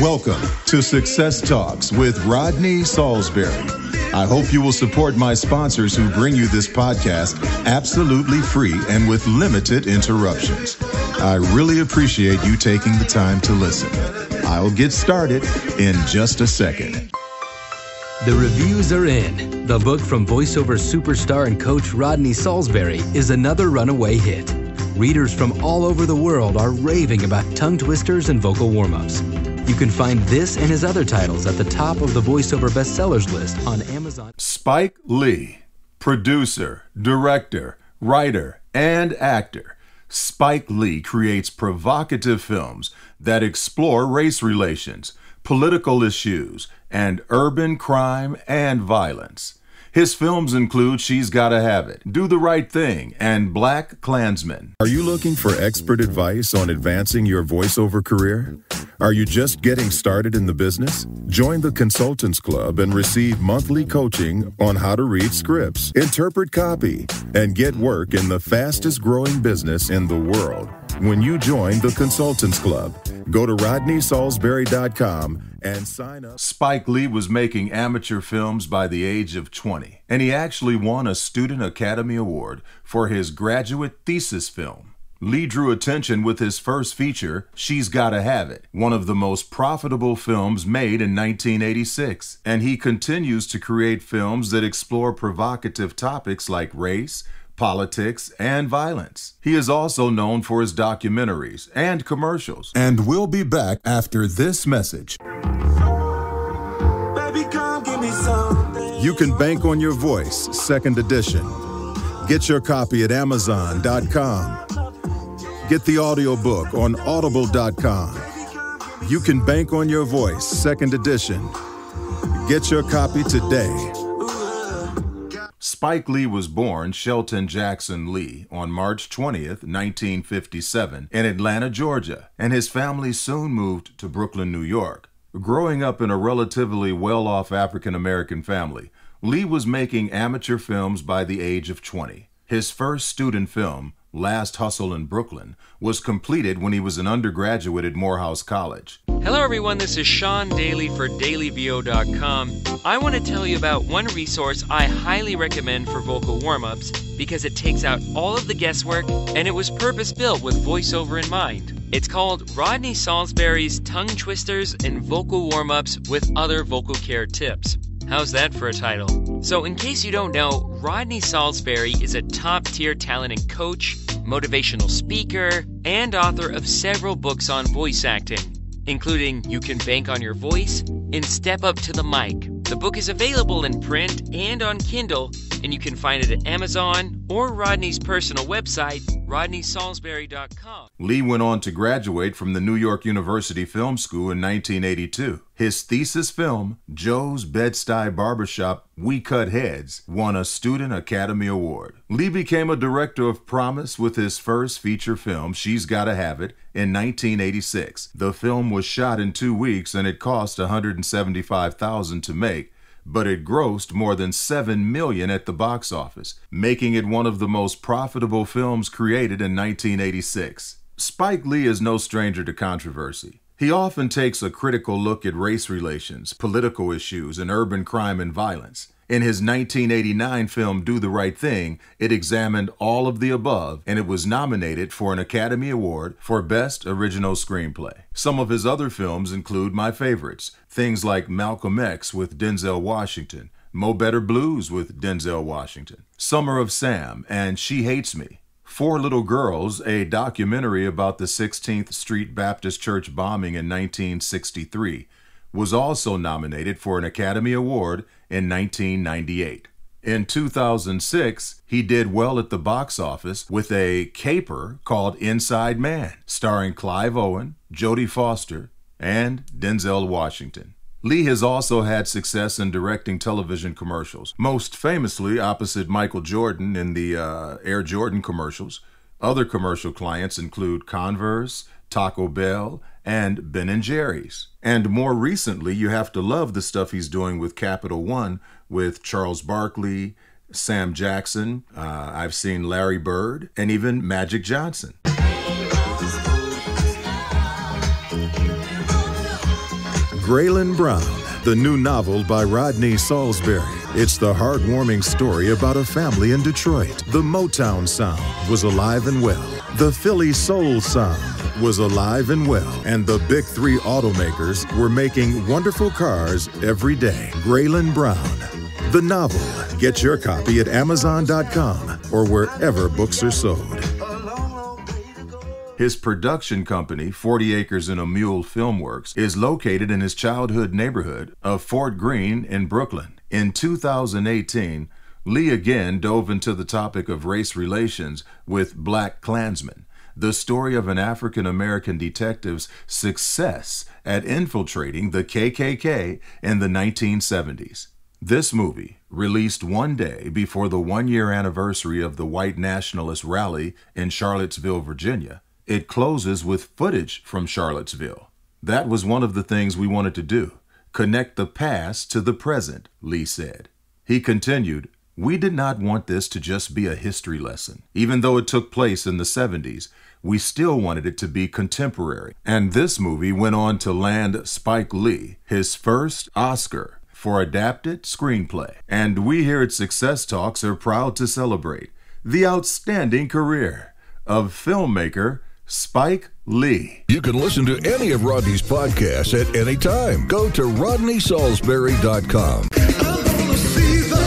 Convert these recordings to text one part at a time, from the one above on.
Welcome to Success Talks with Rodney Saulsberry. I hope you will support my sponsors who bring you this podcast absolutely free and with limited interruptions. I really appreciate you taking the time to listen. I'll get started in just a second. The reviews are in. The book from voiceover superstar and coach Rodney Saulsberry is another runaway hit. Readers from all over the world are raving about tongue twisters and vocal warm-ups. You can find this and his other titles at the top of the voiceover bestsellers list on Amazon. Spike Lee, producer, director, writer, and actor. Spike Lee creates provocative films that explore race relations, political issues, and urban crime and violence. His films include She's Gotta Have It, Do the Right Thing, and BlacKkKlansman. Are you looking for expert advice on advancing your voiceover career? Are you just getting started in the business? Join the Consultants Club and receive monthly coaching on how to read scripts, interpret copy, and get work in the fastest growing business in the world. When you join the Consultants Club, go to RodneySaulsberry.com and sign up. Spike Lee was making amateur films by the age of 20, and he actually won a Student Academy Award for his graduate thesis film. Lee drew attention with his first feature, She's Gotta Have It, one of the most profitable films made in 1986, and he continues to create films that explore provocative topics like race, politics, and violence. He is also known for his documentaries and commercials. And we'll be back after this message. Baby, come give me something. You Can Bank on Your Voice, second edition. Get your copy at Amazon.com. Get the audiobook on Audible.com. You Can Bank on Your Voice, second edition. Get your copy today. Spike Lee was born Shelton Jackson Lee on March 20th, 1957 in Atlanta, Georgia, and his family soon moved to Brooklyn, New York. Growing up in a relatively well-off African-American family, Lee was making amateur films by the age of 20. His first student film, Last Hustle in Brooklyn, was completed when he was an undergraduate at Morehouse College. Hello everyone, this is Sean Daly for DailyVO.com. I want to tell you about one resource I highly recommend for vocal warm-ups because it takes out all of the guesswork and it was purpose-built with voiceover in mind. It's called Rodney Saulsberry's Tongue Twisters and Vocal Warm-Ups with Other Vocal Care Tips. How's that for a title? So in case you don't know, Rodney Saulsberry is a top-tier talent and coach, motivational speaker, and author of several books on voice acting, including You Can Bank on Your Voice and Step Up to the Mic. The book is available in print and on Kindle, and you can find it at Amazon or Rodney's personal website, RodneySaulsberry.com. Lee went on to graduate from the New York University Film School in 1982. His thesis film, Joe's Bed-Stuy Barbershop, We Cut Heads, won a Student Academy Award. Lee became a director of promise with his first feature film, She's Gotta Have It, in 1986. The film was shot in 2 weeks and it cost $175,000 to make, but it grossed more than $7 million at the box office, making it one of the most profitable films created in 1986. Spike Lee is no stranger to controversy. He often takes a critical look at race relations, political issues, and urban crime and violence. In his 1989 film Do the Right Thing, it examined all of the above, and it was nominated for an Academy Award for Best Original Screenplay. Some of his other films include my favorites, things like Malcolm X with Denzel Washington, Mo Better Blues with Denzel Washington, Summer of Sam, and She Hates Me. Four Little Girls, a documentary about the 16th Street Baptist Church bombing in 1963, was also nominated for an Academy Award in 1998. In 2006, he did well at the box office with a caper called Inside Man, starring Clive Owen, Jodie Foster, and Denzel Washington. Lee has also had success in directing television commercials, most famously opposite Michael Jordan in the Air Jordan commercials. Other commercial clients include Converse, Taco Bell, and Ben & Jerry's. And more recently, you have to love the stuff he's doing with Capital One with Charles Barkley, Sam Jackson, I've seen Larry Bird, and even Magic Johnson. Graylin Brown, the new novel by Rodney Saulsberry. It's the heartwarming story about a family in Detroit. The Motown sound was alive and well. The Philly soul sound was alive and well. And the big three automakers were making wonderful cars every day. Graylin Brown, the novel. Get your copy at Amazon.com or wherever books are sold. His production company, 40 Acres and a Mule Filmworks, is located in his childhood neighborhood of Fort Greene in Brooklyn. In 2018, Lee again dove into the topic of race relations with BlacKkKlansman, the story of an African-American detective's success at infiltrating the KKK in the 1970s. This movie, released one day before the one-year anniversary of the white nationalist rally in Charlottesville, Virginia, it closes with footage from Charlottesville. That was one of the things we wanted to do, connect the past to the present, Lee said. He continued, "We did not want this to just be a history lesson. Even though it took place in the 70s, we still wanted it to be contemporary." And this movie went on to land Spike Lee his first Oscar for adapted screenplay. And we here at Success Talks are proud to celebrate the outstanding career of filmmaker Spike Lee. You can listen to any of Rodney's podcasts at any time. Go to RodneySaulsberry.com.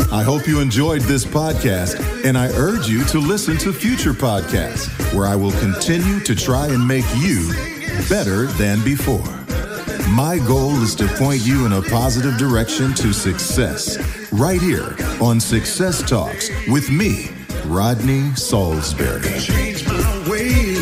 I hope you enjoyed this podcast, and I urge you to listen to future podcasts where I will continue to try and make you better than before. My goal is to point you in a positive direction to success right here on Success Talks with me, Rodney Saulsberry. Change my ways.